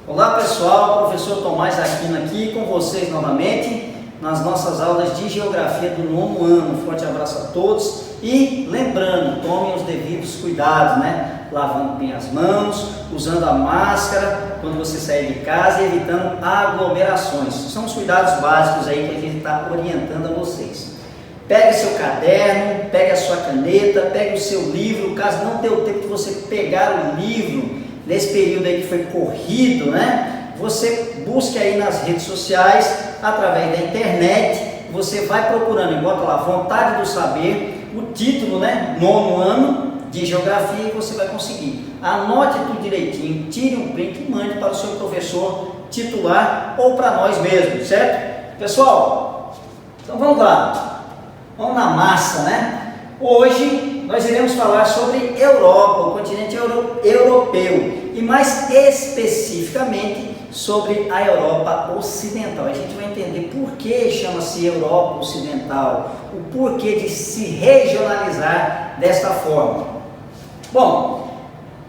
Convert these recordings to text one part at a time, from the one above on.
Olá pessoal, professor Tomás Aquino aqui com vocês novamente nas nossas aulas de Geografia do 9º ano. Forte abraço a todos e lembrando, tomem os devidos cuidados, Lavando bem as mãos, usando a máscara quando você sair de casa e evitando aglomerações. São os cuidados básicos aí que a gente está orientando a vocês. Pegue seu caderno, pegue a sua caneta, pegue o seu livro, caso não dê o tempo de você pegar o livro nesse período aí que foi corrido, você busque aí nas redes sociais, através da internet, você vai procurando e bota lá Vontade do Saber, o título, 9º ano de Geografia, e você vai conseguir. Anote tudo direitinho, tire um print e mande para o seu professor titular ou para nós mesmos, certo? Pessoal, então vamos lá. Vamos na massa, Hoje nós iremos falar sobre Europa, o continente europeu, e mais especificamente sobre a Europa Ocidental. A gente vai entender por que chama-se Europa Ocidental, o porquê de se regionalizar desta forma. Bom,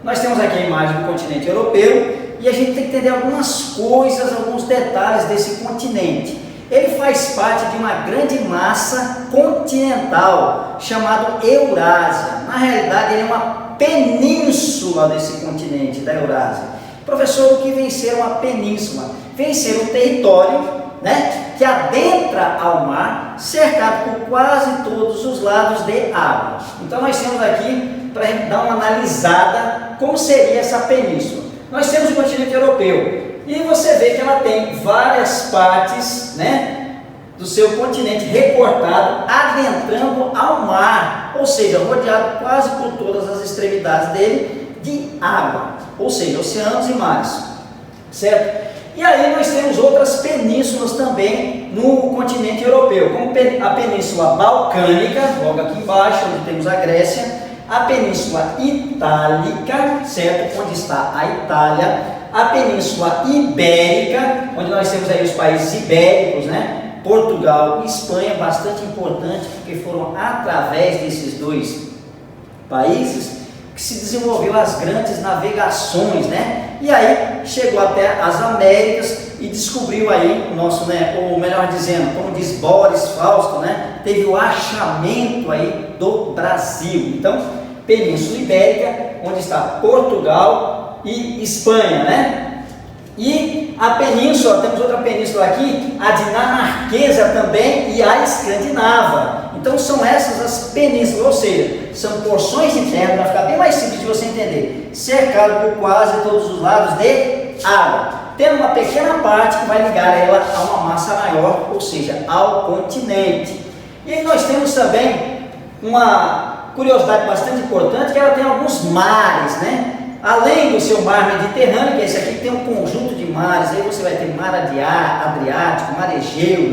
nós temos aqui a imagem do continente europeu e a gente tem que entender algumas coisas, alguns detalhes desse continente. Ele faz parte de uma grande massa continental chamada Eurásia. Na realidade, ele é uma península desse continente, da Eurásia. Professor, o que vem ser uma península? Vem ser um território, que adentra ao mar, cercado por quase todos os lados de água. Então, nós temos aqui, para a gente dar uma analisada, como seria essa península. Nós temos o continente europeu. E você vê que ela tem várias partes, do seu continente recortado, adentrando ao mar, ou seja, rodeado quase por todas as extremidades dele de água, ou seja, oceanos e mares, certo? E aí nós temos outras penínsulas também no continente europeu, como a Península Balcânica, logo aqui embaixo, onde temos a Grécia, a Península Itálica, certo? Onde está a Itália, a Península Ibérica, onde nós temos aí os países ibéricos, Portugal e Espanha, bastante importante, porque foram através desses dois países que se desenvolveu as grandes navegações, E aí chegou até as Américas e descobriu aí o nosso, ou melhor dizendo, como diz Boris Fausto, teve o achamento aí do Brasil. Então, Península Ibérica, onde está Portugal e Espanha, E a península, temos outra península aqui, a dinamarquesa também e a escandinava. Então são essas as penínsulas, ou seja, são porções de terra, para ficar bem mais simples de você entender, cercado por quase todos os lados de água, tendo uma pequena parte que vai ligar ela a uma massa maior, ou seja, ao continente. E aí nós temos também uma curiosidade bastante importante, que ela tem alguns mares, Além do seu mar Mediterrâneo, que é esse aqui, tem um conjunto de mares, aí você vai ter mar Adriático, mar Egeu,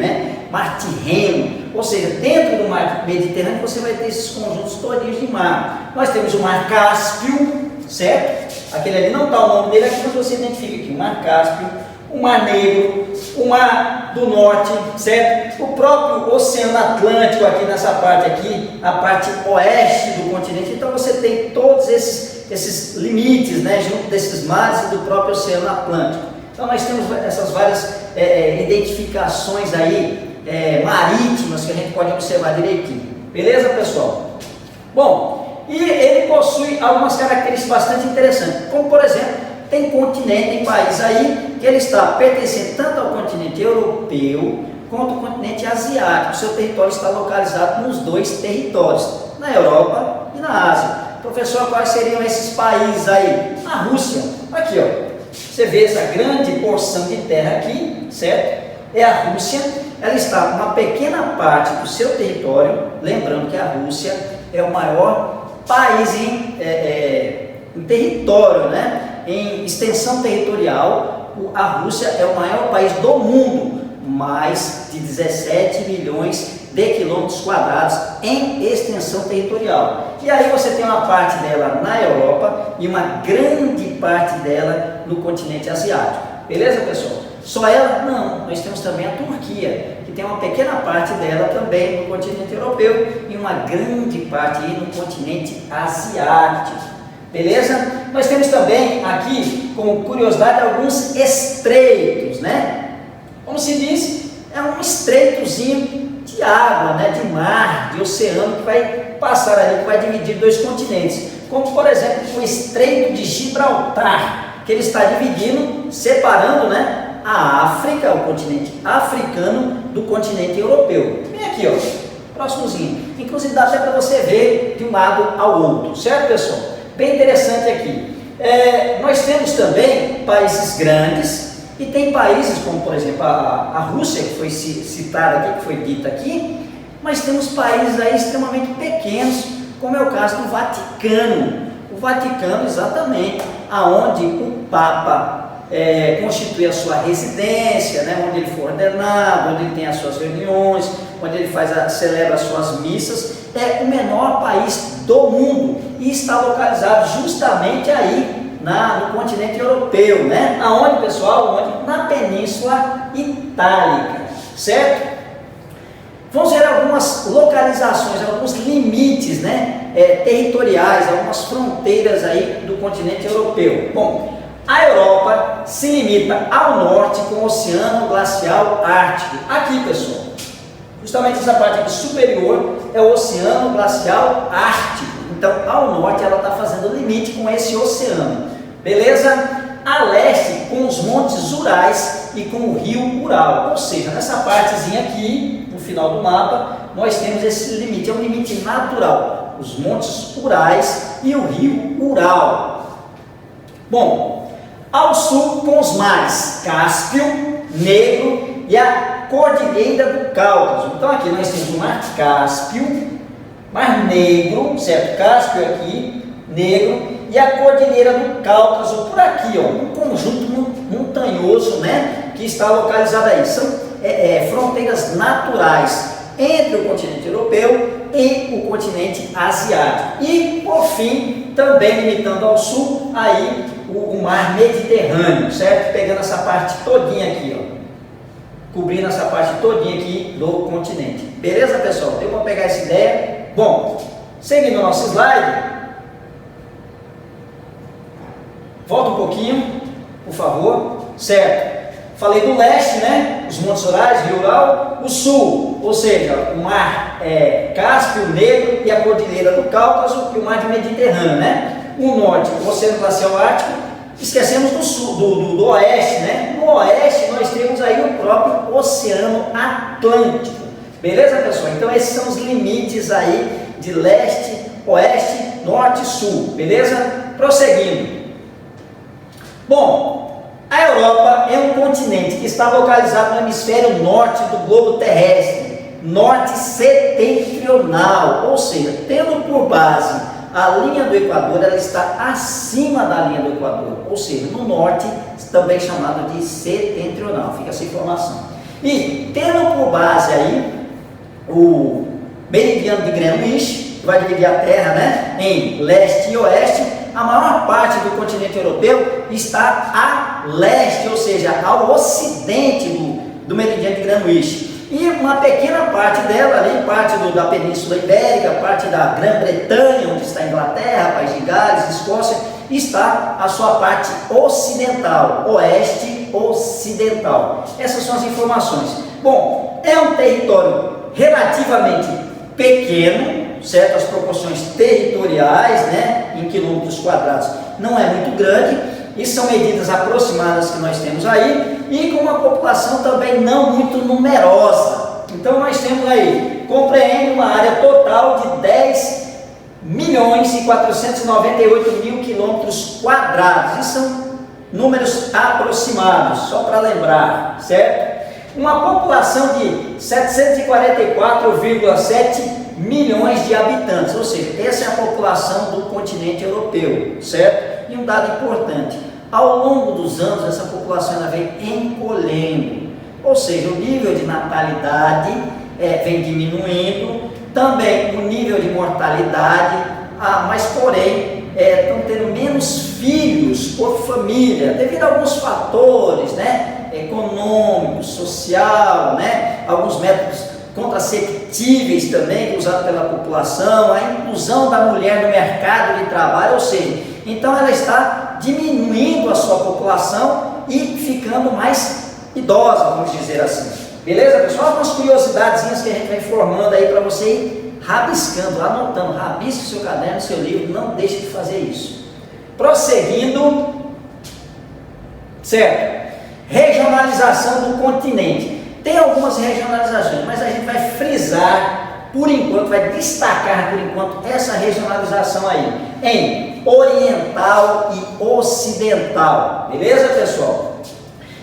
mar Tirreno, ou seja, dentro do mar Mediterrâneo você vai ter esses conjuntos todinhos de mar. Nós temos o mar Cáspio, certo? Aquele ali não está o nome dele aqui, mas você identifica aqui, o mar Cáspio, o mar Negro, o mar do Norte, certo? O próprio Oceano Atlântico aqui nessa parte aqui, a parte oeste do continente. Então você tem todos esses limites, junto desses mares e do próprio Oceano Atlântico. Então nós temos essas várias identificações aí marítimas que a gente pode observar direitinho. Beleza, pessoal? Bom, e ele possui algumas características bastante interessantes, como por exemplo, tem continente, tem país aí que ele está pertencendo tanto ao continente europeu quanto ao continente asiático. O seu território está localizado nos dois territórios, na Europa e na Ásia. Professor, quais seriam esses países aí? A Rússia, aqui você vê essa grande porção de terra aqui, certo? É a Rússia, ela está com uma pequena parte do seu território, lembrando que a Rússia é o maior país em território, em extensão territorial. A Rússia é o maior país do mundo, mais de 17 milhões de quilômetros quadrados em extensão territorial. E aí você tem uma parte dela na Europa e uma grande parte dela no continente asiático. Beleza, pessoal? Só ela? Não. Nós temos também a Turquia, que tem uma pequena parte dela também no continente europeu e uma grande parte aí no continente asiático. Beleza? Nós temos também aqui como curiosidade, alguns estreitos, né? Como se diz, é um estreitozinho de água, né? De mar, de oceano, que vai passar ali, que vai dividir dois continentes. Como, por exemplo, o Estreito de Gibraltar, que ele está dividindo, separando, né? A África, o continente africano, do continente europeu. Vem aqui, ó, próximozinho. Inclusive dá até para você ver de um lado ao outro, certo, pessoal? Bem interessante aqui. Nós temos também países grandes e tem países como, por exemplo, a Rússia, que foi citada aqui, que foi dita aqui, mas temos países aí extremamente pequenos, como é o caso do Vaticano. O Vaticano, exatamente, aonde o Papa constitui a sua residência, né, onde ele for ordenado, onde ele tem as suas reuniões, onde ele celebra as suas missas, é o menor país do mundo e está localizado justamente aí no continente europeu, né? Aonde, pessoal? Onde? Na Península Itálica, certo? Vamos ver algumas localizações, alguns limites, né, territoriais, algumas fronteiras aí do continente europeu. Bom, a Europa se limita ao norte com o Oceano Glacial Ártico. Aqui, pessoal, justamente essa parte aqui superior é o Oceano Glacial Ártico. Então, ao norte ela está fazendo limite com esse oceano, beleza? A leste com os montes Urais e com o rio Ural. Ou seja, nessa partezinha aqui, no final do mapa, nós temos esse limite, é um limite natural. Os montes Urais e o rio Ural. Bom, ao sul com os mares Cáspio, Negro e a Cordilheira do Cáucaso. Então aqui nós temos o mar Cáspio, Mar Negro, certo? Cáspio aqui, Negro, e a Cordilheira do Cáucaso por aqui, ó, um conjunto montanhoso, né, que está localizado aí. São fronteiras naturais entre o continente europeu e o continente asiático. E, por fim, também limitando ao sul, aí o mar Mediterrâneo, certo? Pegando essa parte todinha aqui, ó, cobrindo essa parte todinha aqui do continente. Beleza, pessoal? Deu para pegar essa ideia? Bom, seguindo o nosso slide, volta um pouquinho, por favor, certo? Falei do leste, né? Os Montes Urais, Rio Ural, o sul, ou seja, o mar Cáspio, Negro e a Cordilheira do Cáucaso e o mar Mediterrâneo, né? O norte, o Oceano Glacial Ártico, esquecemos do sul, do oeste, né? No oeste nós temos aí o próprio Oceano Atlântico, beleza, pessoal? Então esses são os limites aí de leste, oeste, norte e sul, beleza? Prosseguindo. Bom, a Europa é um continente que está localizado no hemisfério norte do globo terrestre, norte setentrional, ou seja, tendo por base a linha do Equador, ela está acima da linha do Equador, ou seja, no norte, também chamado de setentrional, fica essa informação. E tendo por base aí o meridiano de Greenwich, que vai dividir a Terra, né, em leste e oeste, a maior parte do continente europeu está a leste, ou seja, ao ocidente do meridiano de Greenwich. E uma pequena parte dela ali, parte da Península Ibérica, parte da Grã-Bretanha, onde está a Inglaterra, País de Gales, Escócia, está a sua parte ocidental, oeste ocidental. Essas são as informações. Bom, é um território relativamente pequeno, certo? As proporções territoriais, né, em quilômetros quadrados, não é muito grande, e são medidas aproximadas que nós temos aí, e com uma população também não muito numerosa. Então nós temos aí, compreende uma área total de 10.498.000 quilômetros quadrados, e são números aproximados, só para lembrar, certo? Uma população de 744,7 milhões de habitantes, ou seja, essa é a população do continente europeu, certo? E um dado importante, ao longo dos anos essa população ela vem encolhendo, ou seja, o nível de natalidade vem diminuindo, também o nível de mortalidade, mas porém estão tendo menos filhos por família, devido a alguns fatores, né, econômicos, social, né, alguns métodos contraceptíveis também usados pela população, a inclusão da mulher no mercado de trabalho, ou seja, então ela está está diminuindo a sua população e ficando mais idosa, vamos dizer assim. Beleza, pessoal? Algumas curiosidadezinhas que a gente vai informando aí para você ir rabiscando, anotando. Rabisque o seu caderno, seu livro, não deixe de fazer isso. Prosseguindo, certo? Regionalização do continente. Tem algumas regionalizações, mas a gente vai frisar, por enquanto, vai destacar por enquanto essa regionalização aí, em oriental e ocidental. Beleza, pessoal?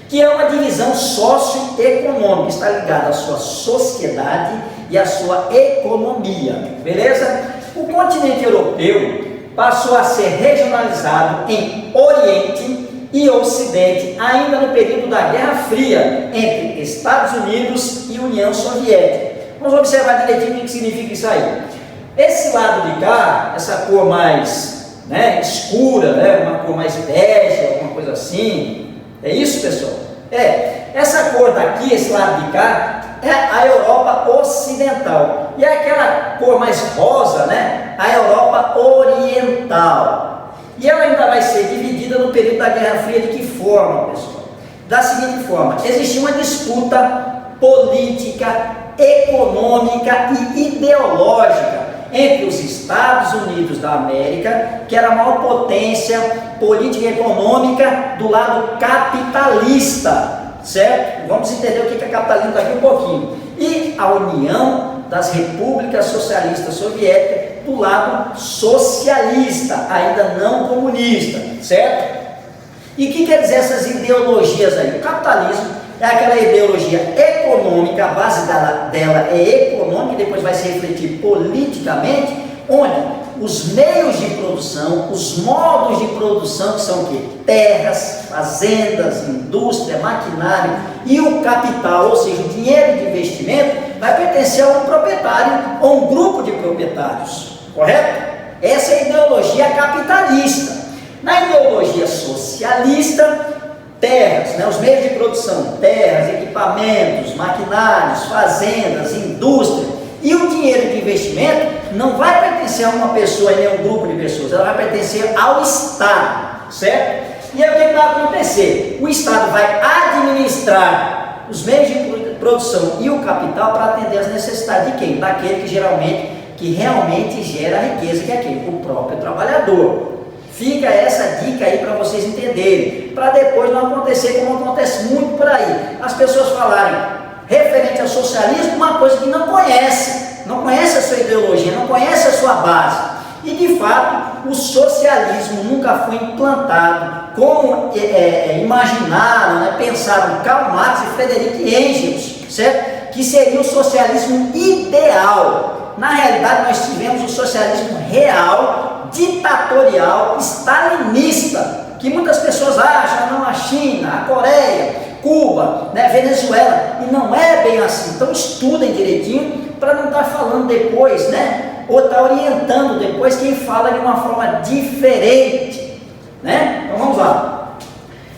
Que é uma divisão socioeconômica, está ligada à sua sociedade e à sua economia, beleza? O continente europeu passou a ser regionalizado em Oriente e Ocidente, ainda no período da Guerra Fria, entre Estados Unidos e União Soviética. Vamos observar direitinho o que significa isso aí. Esse lado de cá, essa cor mais escura, uma cor mais bege, alguma coisa assim, é isso, pessoal? Essa cor daqui, esse lado de cá, é a Europa Ocidental. E aquela cor mais rosa, a Europa Oriental. E ela ainda vai ser dividida no período da Guerra Fria de que forma, pessoal? Da seguinte forma: existia uma disputa política, econômica e ideológica entre os Estados Unidos da América, que era a maior potência política e econômica do lado capitalista, certo? Vamos entender o que é capitalismo daqui um pouquinho. E a União das Repúblicas Socialistas Soviéticas do lado socialista, ainda não comunista, certo? E o que quer dizer essas ideologias aí? O capitalismo é aquela ideologia econômica, a base dela é econômica e depois vai se refletir politicamente, onde os meios de produção, os modos de produção, que são o quê? Terras, fazendas, indústria, maquinário e o capital, ou seja, o dinheiro de investimento, vai pertencer a um proprietário ou um grupo de proprietários, correto? Essa é a ideologia capitalista. Na ideologia socialista, terras, os meios de produção, terras, equipamentos, maquinários, fazendas, indústria e o dinheiro de investimento não vai pertencer a uma pessoa nem a um grupo de pessoas, ela vai pertencer ao Estado, certo? E aí o que vai acontecer? O Estado vai administrar os meios de produção e o capital para atender às necessidades de quem? Daquele que realmente gera a riqueza, que é quem? O próprio trabalhador. Fica essa dica aí para vocês entenderem, para depois não acontecer como acontece muito por aí. As pessoas falarem referente ao socialismo uma coisa que não conhece a sua ideologia, não conhece a sua base. E de fato, o socialismo nunca foi implantado como imaginaram, pensaram Karl Marx e Friedrich Engels, certo? Que seria o socialismo ideal. Na realidade, nós tivemos o socialismo real, ditatorial, stalinista, que muitas pessoas acham, não, a China, a Coreia, Cuba, Venezuela, e não é bem assim. Então estudem direitinho para não estar falando depois, ou estar orientando depois quem fala de uma forma diferente, Então vamos lá.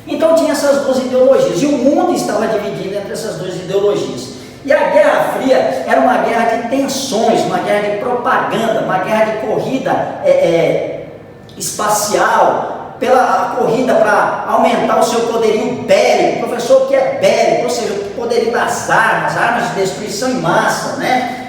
Então tinha essas duas ideologias e o mundo estava dividido entre essas duas ideologias. E a Guerra Fria era uma guerra de tensões, uma guerra de propaganda, uma guerra de corrida espacial, pela corrida para aumentar o seu poderio bélico. Professor, o que é bélico? Ou seja, o poderio das armas de destruição em massa,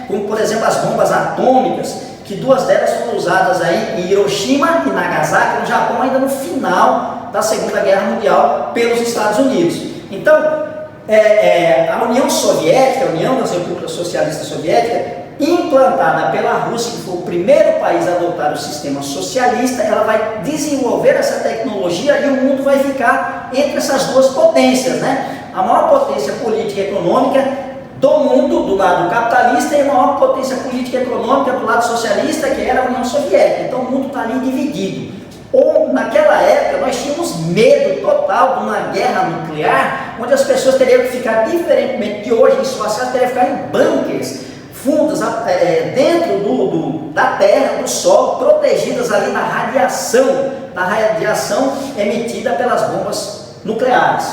como por exemplo as bombas atômicas, que duas delas foram usadas aí em Hiroshima e Nagasaki, no Japão, ainda no final da Segunda Guerra Mundial, pelos Estados Unidos. Então, a União Soviética, a União das Repúblicas Socialistas Soviéticas, implantada pela Rússia, que foi o primeiro país a adotar o sistema socialista, ela vai desenvolver essa tecnologia e o mundo vai ficar entre essas duas potências, A maior potência política e econômica do mundo, do lado capitalista, e a maior potência política e econômica do lado socialista, que era a União Soviética. Então o mundo está ali dividido. Ou naquela época nós tínhamos medo total de uma guerra nuclear, onde as pessoas teriam que ficar, diferentemente de hoje, em suas casas, teriam que ficar em bunkers, fundas dentro da terra, do solo, protegidas ali da radiação emitida pelas bombas nucleares.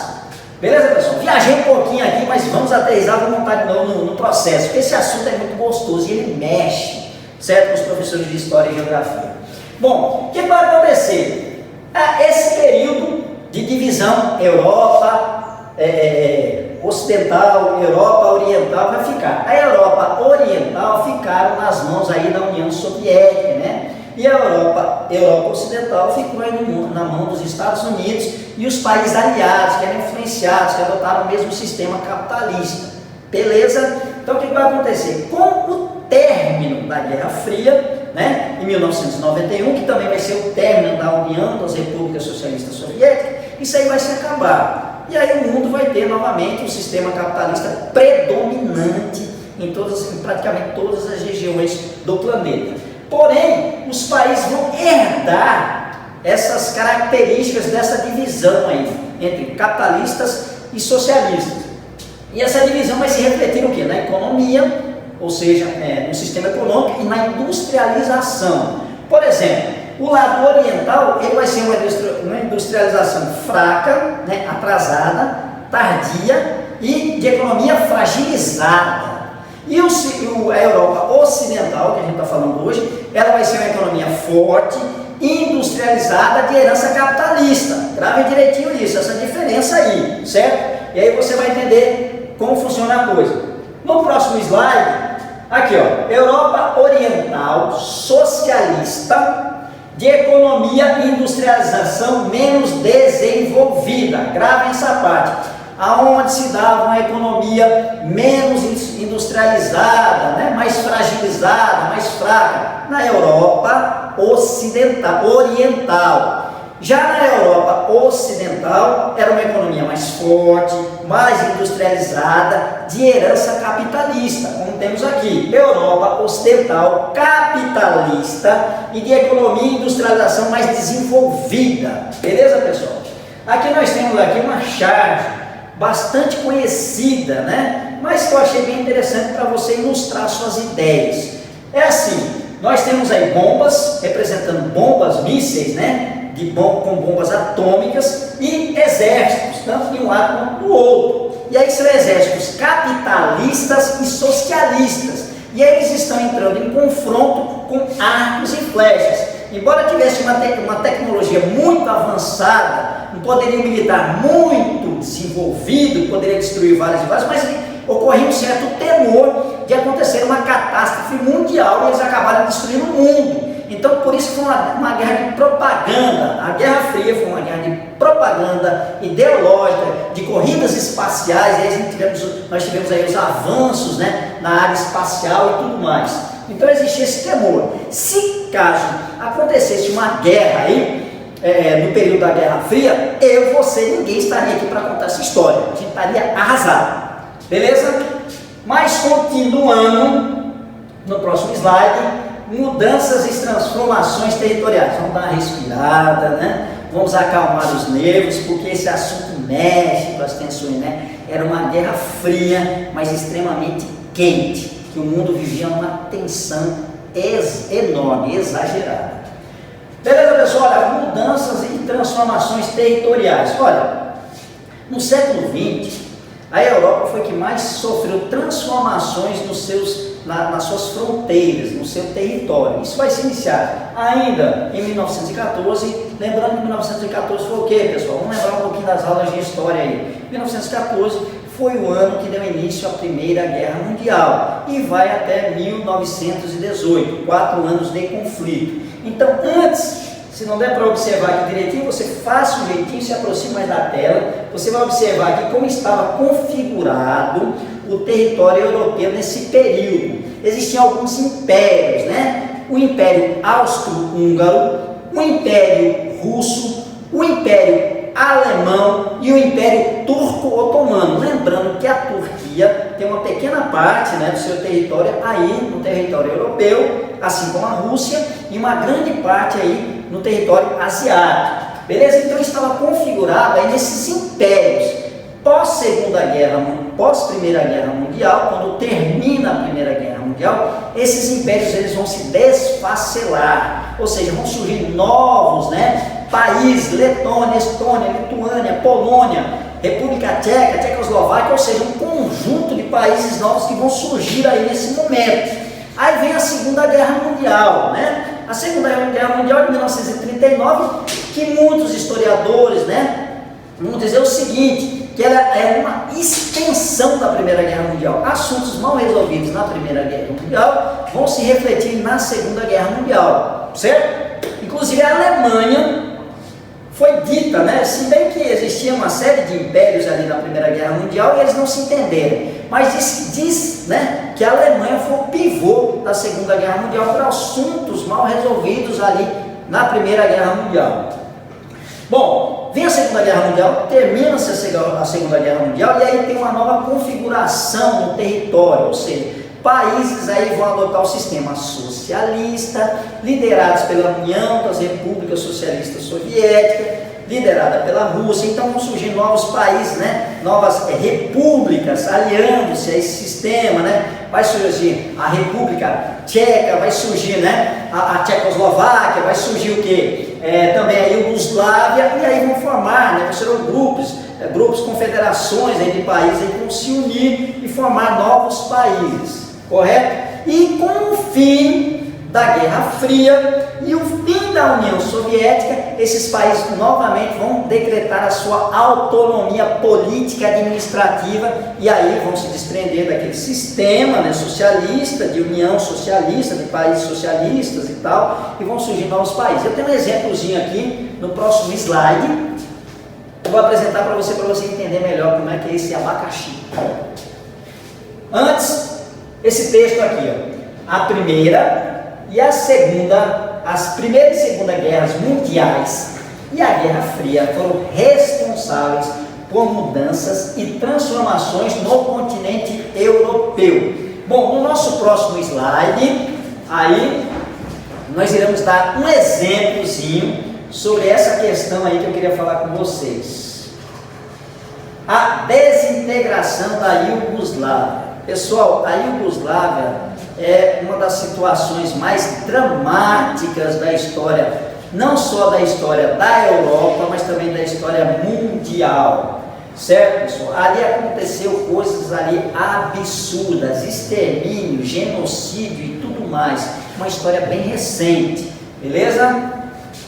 Beleza, pessoal? Viajei um pouquinho aqui, mas vamos aterrissar, vamos montar de novo no processo, porque esse assunto é muito gostoso e ele mexe, certo, com os professores de História e Geografia. Bom, o que vai acontecer? Esse período de divisão Europa Ocidental, Europa Oriental vai ficar. A Europa Oriental ficaram nas mãos aí da União Soviética, né? E a Europa Ocidental ficou aí na mão dos Estados Unidos e os países aliados, que eram influenciados, que adotaram o mesmo sistema capitalista. Beleza? Então o que vai acontecer? Com o término da Guerra Fria, né, em 1991, que também vai ser o término da União das Repúblicas Socialistas Soviéticas, isso aí vai se acabar. E aí o mundo vai ter novamente um sistema capitalista predominante em praticamente todas as regiões do planeta. Porém, os países vão herdar essas características dessa divisão aí, entre capitalistas e socialistas. E essa divisão vai se refletir no quê? Na economia, ou seja, no sistema econômico e na industrialização. Por exemplo, o lado oriental ele vai ser uma industrialização fraca, né, atrasada, tardia e de economia fragilizada. E a Europa Ocidental, que a gente está falando hoje, ela vai ser uma economia forte, industrializada, de herança capitalista. Grave direitinho isso, essa diferença aí, certo? E aí você vai entender como funciona a coisa. No próximo slide, aqui ó, Europa Oriental socialista, de economia e industrialização menos desenvolvida. Gravem essa parte. Aonde se dava uma economia menos industrializada, né? Mais fragilizada, mais fraca? Na Europa Oriental. Já na Europa Ocidental, era uma economia mais forte, mais industrializada, de herança capitalista, como temos aqui. Europa Ocidental capitalista e de economia e industrialização mais desenvolvida. Beleza, pessoal? Aqui nós temos aqui uma chave bastante conhecida, né? Mas que eu achei bem interessante para você ilustrar suas ideias. É assim, nós temos aí bombas, representando bombas, mísseis, né? Com bombas atômicas e exércitos, tanto de um lado quanto do outro. E aí são exércitos capitalistas e socialistas. E eles estão entrando em confronto com arcos e flechas. Embora tivesse uma tecnologia muito avançada, um poderio militar muito desenvolvido, poderia destruir várias e várias, mas ocorria um certo temor de acontecer uma catástrofe mundial e eles acabaram destruindo o mundo. Então, por isso foi uma guerra de propaganda. A Guerra Fria foi uma guerra de propaganda ideológica, de corridas espaciais, e aí nós tivemos aí os avanços, né, na área espacial e tudo mais. Então existia esse temor. Se caso acontecesse uma guerra aí, no período da Guerra Fria, ninguém estaria aqui para contar essa história. A gente estaria arrasado. Beleza? Mas continuando, no próximo slide, mudanças e transformações territoriais. Vamos dar uma respirada, né? Vamos acalmar os nervos, porque esse assunto mexe com as tensões, né? Era uma guerra fria, mas extremamente quente, que o mundo vivia numa tensão enorme, exagerada. Beleza, pessoal? Olha, mudanças e transformações territoriais. Olha, no século XX, a Europa foi que mais sofreu transformações nas suas fronteiras, no seu território. Isso vai se iniciar ainda em 1914, lembrando que 1914 foi o quê, pessoal? Vamos lembrar um pouquinho das aulas de história aí. 1914 foi o ano que deu início à Primeira Guerra Mundial e vai até 1918, 4 anos de conflito. Então, antes, se não der para observar aqui direitinho, você faça um jeitinho, se aproxime mais da tela, você vai observar aqui como estava configurado o território europeu nesse período. Existiam alguns impérios, né? O Império Austro-Húngaro, o Império Russo, o Império Alemão e o Império Turco-Otomano. Lembrando que a Turquia tem uma pequena parte, né, do seu território aí no território europeu, assim como a Rússia, e uma grande parte aí no território asiático. Beleza? Então estava configurado aí nesses impérios. Pós-Primeira Guerra Mundial, quando termina a Primeira Guerra Mundial, esses impérios eles vão se desfacelar, ou seja, vão surgir novos, né, países, Letônia, Estônia, Lituânia, Polônia, República Tcheca, Tchecoslováquia, ou seja, um conjunto de países novos que vão surgir aí nesse momento. Aí vem a Segunda Guerra Mundial, né? A Segunda Guerra Mundial de 1939 que muitos historiadores, né, vão dizer o seguinte, que ela é uma extensão da Primeira Guerra Mundial. Assuntos mal resolvidos na Primeira Guerra Mundial vão se refletir na Segunda Guerra Mundial, certo? Inclusive a Alemanha foi dita, né? Se bem que existia uma série de impérios ali na Primeira Guerra Mundial e eles não se entenderam, mas diz, né, que a Alemanha foi o pivô da Segunda Guerra Mundial por assuntos mal resolvidos ali na Primeira Guerra Mundial. Bom, vem a Segunda Guerra Mundial, termina-se a Segunda Guerra Mundial e aí tem uma nova configuração no território, ou seja, países aí vão adotar o sistema socialista, liderados pela União das Repúblicas Socialistas Soviéticas, liderada pela Rússia. Então vão surgir novos países, né? Novas repúblicas aliando-se a esse sistema, né? Vai surgir a República Tcheca, vai surgir, né, a Tchecoslováquia, vai surgir o quê? Também a Iugoslávia, e aí vão formar, né, serão grupos, confederações aí de países aí vão se unir e formar novos países, correto? E com o fim da Guerra Fria e o fim da União Soviética, esses países novamente vão decretar a sua autonomia política e administrativa, e aí vão se desprender daquele sistema, né, socialista, de união socialista, de países socialistas e tal, e vão surgir novos países. Eu tenho um exemplozinho aqui no próximo slide, eu vou apresentar para você entender melhor como é que é esse abacaxi. Antes, esse texto aqui, ó, a primeira e a segunda, as Primeira e Segunda Guerras Mundiais e a Guerra Fria foram responsáveis por mudanças e transformações no continente europeu. Bom, no nosso próximo slide, aí nós iremos dar um exemplozinho sobre essa questão aí que eu queria falar com vocês. A desintegração da Iugoslávia. Pessoal, a Iugoslávia é uma das situações mais dramáticas da história, não só da história da Europa, mas também da história mundial, certo, pessoal? Ali aconteceu coisas ali absurdas, extermínio, genocídio e tudo mais, uma história bem recente, beleza?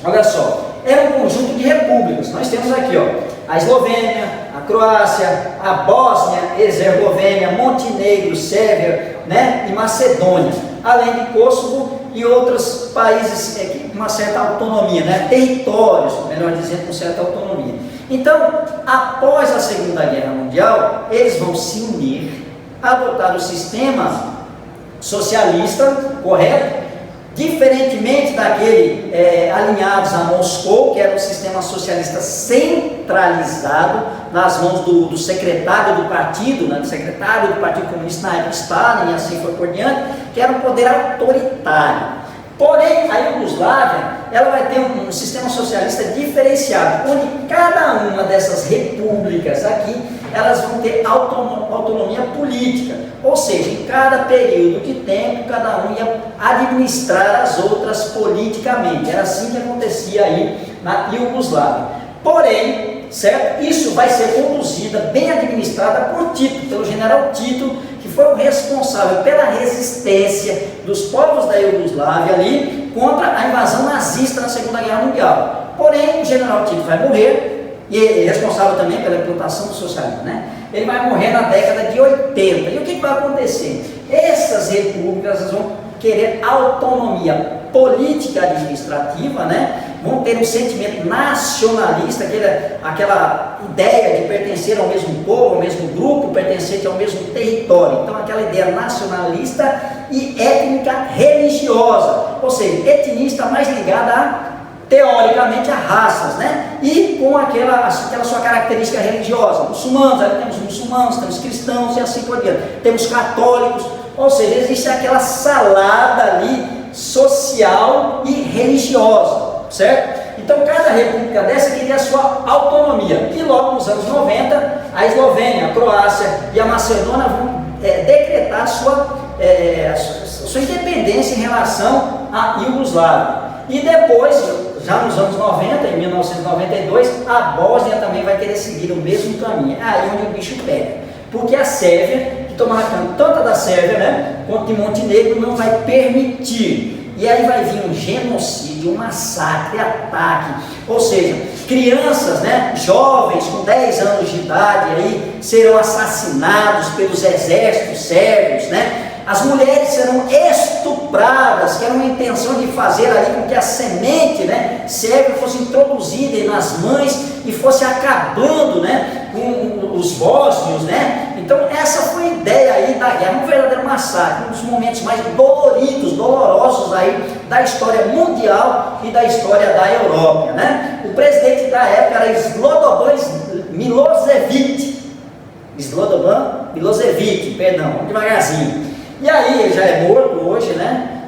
Olha só, era um conjunto de repúblicas, nós temos aqui, ó, a Eslovênia, a Croácia, a Bósnia, Herzegovina, Montenegro, Sérvia, né, e Macedônia, além de Kosovo e outros países com uma certa autonomia, né, territórios, melhor dizendo, com certa autonomia. Então, após a Segunda Guerra Mundial, eles vão se unir, adotar o sistema socialista, correto? Diferentemente daquele alinhados a Moscou, que era um sistema socialista centralizado nas mãos do secretário do partido, né, do secretário do Partido Comunista na época, Stalin, e assim foi por diante, que era um poder autoritário. Porém, a Iugoslávia, ela vai ter um sistema socialista diferenciado, onde cada uma dessas repúblicas aqui, elas vão ter autonomia política, ou seja, em cada período de tempo, cada um ia administrar as outras politicamente. Era assim que acontecia aí na Iugoslávia. Porém, certo? Isso vai ser conduzida, bem administrada por Tito, pelo general Tito, que foi o responsável pela resistência dos povos da Iugoslávia ali contra a invasão nazista na Segunda Guerra Mundial. Porém, o general Tito vai morrer, e é responsável também pela implantação do socialismo, né? Ele vai morrer na década de 80. E o que vai acontecer? Essas repúblicas vão querer autonomia política administrativa, né? Vão ter um sentimento nacionalista, aquela ideia de pertencer ao mesmo povo, ao mesmo grupo, pertencer ao mesmo território. Então, aquela ideia nacionalista e étnica religiosa, ou seja, etnista mais ligada teoricamente a raças, né? E com aquela sua característica religiosa. Muçulmanos, aí temos muçulmanos, temos cristãos e assim por diante. Temos católicos, ou seja, existe aquela salada ali social e religiosa, certo? Então cada república dessa queria a sua autonomia. E logo nos anos 90, a Eslovênia, a Croácia e a Macedônia vão decretar a sua independência em relação à Iugoslávia. E depois, já nos anos 90, em 1992, a Bósnia também vai querer seguir o mesmo caminho. É aí onde o bicho pega. Porque a Sérvia, que tomava tanto da Sérvia, né, quanto de Montenegro, não vai permitir. e aí vai vir um genocídio, um massacre, ataque, ou seja, crianças, né, jovens com 10 anos de idade aí serão assassinados pelos exércitos sérvios, né? As mulheres serão estupradas, que era uma intenção de fazer ali com que a semente, né, sérvia fosse introduzida nas mães e fosse acabando, né, com os bósnios, né? Então essa foi a ideia aí da guerra, um verdadeiro massacre, um dos momentos mais dolorosos aí da história mundial e da história da Europa, né? O presidente da época era Slobodan Milošević, perdão, vamos devagarzinho. E aí, ele já é morto hoje, né?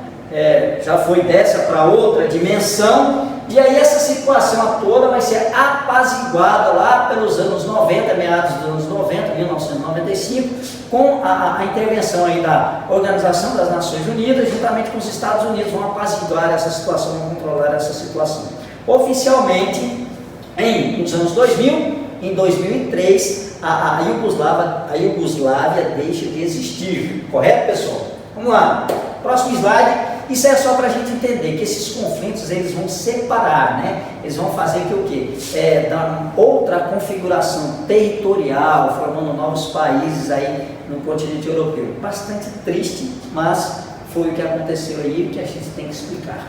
Já foi dessa para outra dimensão, e aí essa situação toda vai ser apaziguada lá pelos anos 90, meados dos anos 90, 1995, com a intervenção aí da Organização das Nações Unidas, juntamente com os Estados Unidos, vão apaziguar essa situação, vão controlar essa situação. Oficialmente, nos anos 2000, em 2003, a Iugoslávia deixa de existir, correto, pessoal? Vamos lá, próximo slide. Isso é só para a gente entender que esses conflitos eles vão separar, né? Eles vão fazer que o quê? Dar outra configuração territorial, formando novos países aí no continente europeu. Bastante triste, mas foi o que aconteceu aí e o que a gente tem que explicar.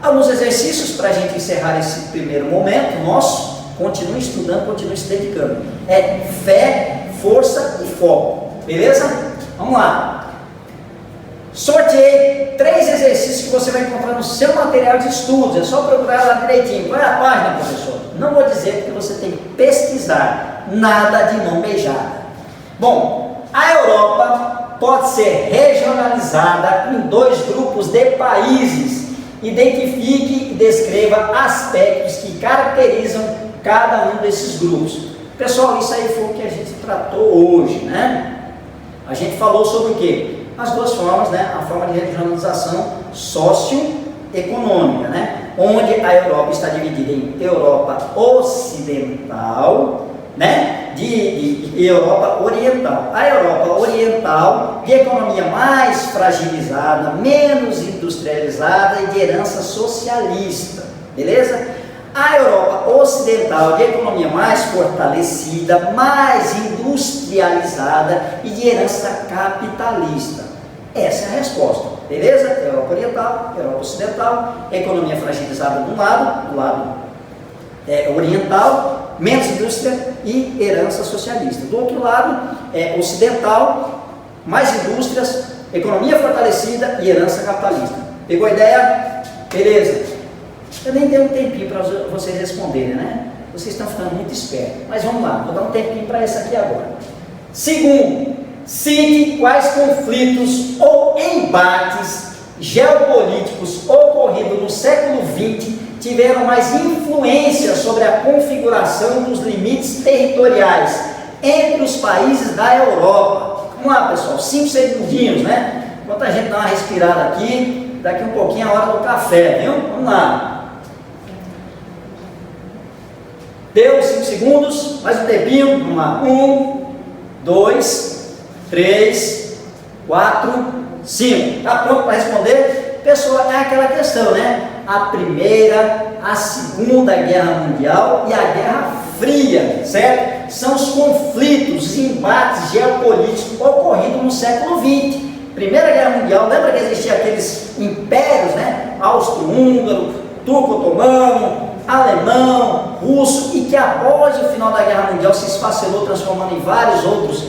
Alguns exercícios para a gente encerrar esse primeiro momento nosso. Continue estudando, continue se dedicando. É fé, força e foco. Beleza? Vamos lá. Sorteei 3 exercícios que você vai encontrar no seu material de estudos. É só procurar lá direitinho. Qual é a página, professor? Não vou dizer porque você tem que pesquisar. Nada de mão beijada. Bom, a Europa pode ser regionalizada em 2 grupos de países. Identifique e descreva aspectos que caracterizam cada um desses grupos. Pessoal, isso aí foi o que a gente tratou hoje, né? A gente falou sobre o quê? As 2 formas, né? A forma de regionalização socioeconômica, né? Onde a Europa está dividida em Europa Ocidental, né? E Europa Oriental. A Europa Oriental, de economia mais fragilizada, menos industrializada e de herança socialista, beleza? A Europa Ocidental, de economia mais fortalecida, mais industrializada e de herança capitalista. Essa é a resposta, beleza? Europa Oriental, Europa Ocidental, economia fragilizada do lado oriental, menos indústria e herança socialista. Do outro lado, ocidental, mais indústrias, economia fortalecida e herança capitalista. Pegou a ideia? Beleza. Eu nem dei um tempinho para vocês responderem, né? Vocês estão ficando muito espertos. Mas vamos lá, vou dar um tempinho para essa aqui agora. Segundo, cite quais conflitos ou embates geopolíticos ocorridos no século XX tiveram mais influência sobre a configuração dos limites territoriais entre os países da Europa. Vamos lá, pessoal, 5 segundinhos, né? Enquanto a gente dá uma respirada aqui, daqui um pouquinho é a hora do café, viu? Vamos lá. Deu 5 segundos, mais um tempinho, vamos lá. 1, 2, 3, 4, 5. Está pronto para responder? Pessoal, é aquela questão, né? A Primeira, a Segunda Guerra Mundial e a Guerra Fria, certo? São os conflitos, os embates geopolíticos ocorridos no século XX. Primeira Guerra Mundial, lembra que existiam aqueles impérios, né? Austro-húngaro, turco-otomano, alemão, russo, e que após o final da Guerra Mundial se esfacelou, transformando em vários outros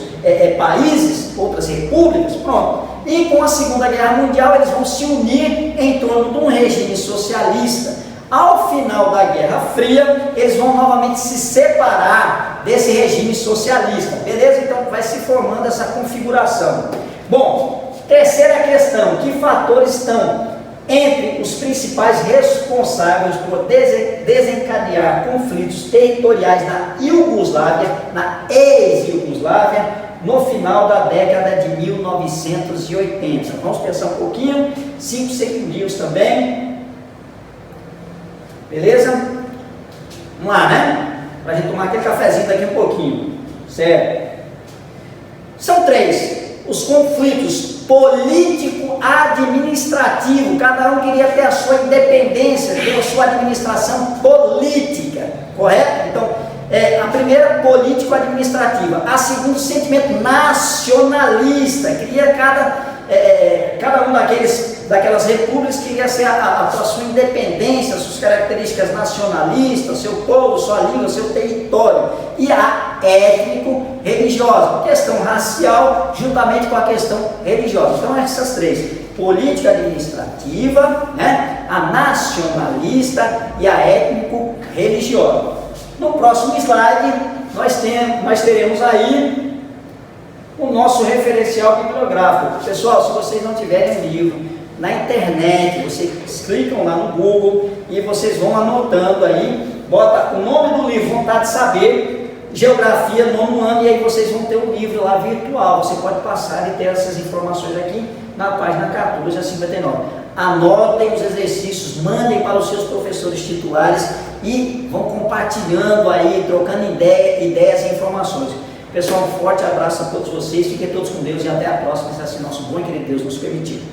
países, outras repúblicas, pronto. E com a Segunda Guerra Mundial eles vão se unir em torno de um regime socialista. Ao final da Guerra Fria, eles vão novamente se separar desse regime socialista, beleza? Então vai se formando essa configuração. Bom, terceira questão, que fatores estão entre os principais responsáveis por desencadear conflitos territoriais na Iugoslávia, na ex-Iugoslávia, no final da década de 1980. Vamos pensar um pouquinho, 5 segundinhos também, beleza? Vamos lá, né? Para a gente tomar aquele cafezinho daqui um pouquinho, certo? São 3. os conflitos político-administrativo, cada um queria ter a sua independência, ter a sua administração política, correto? Então, a primeira político-administrativa, a segunda sentimento nacionalista, queria cada um daquelas repúblicas queria ser a sua independência, suas características nacionalistas, seu povo, sua língua, seu território, e a étnico-religiosa, questão racial juntamente com a questão religiosa. Então essas três, política administrativa, né, a nacionalista e a étnico-religiosa. No próximo slide nós teremos aí o nosso referencial bibliográfico. Pessoal, se vocês não tiverem livro na internet, vocês clicam lá no Google e vocês vão anotando aí, bota o nome do livro, Vontade de Saber, Geografia, nono ano, e aí vocês vão ter o livro lá virtual. Você pode passar e ter essas informações aqui na página 14 a 59. Anotem os exercícios, mandem para os seus professores titulares e vão compartilhando aí, trocando ideias e informações. Pessoal, um forte abraço a todos vocês, fiquem todos com Deus e até a próxima, se assim nosso bom e querido Deus nos permitir.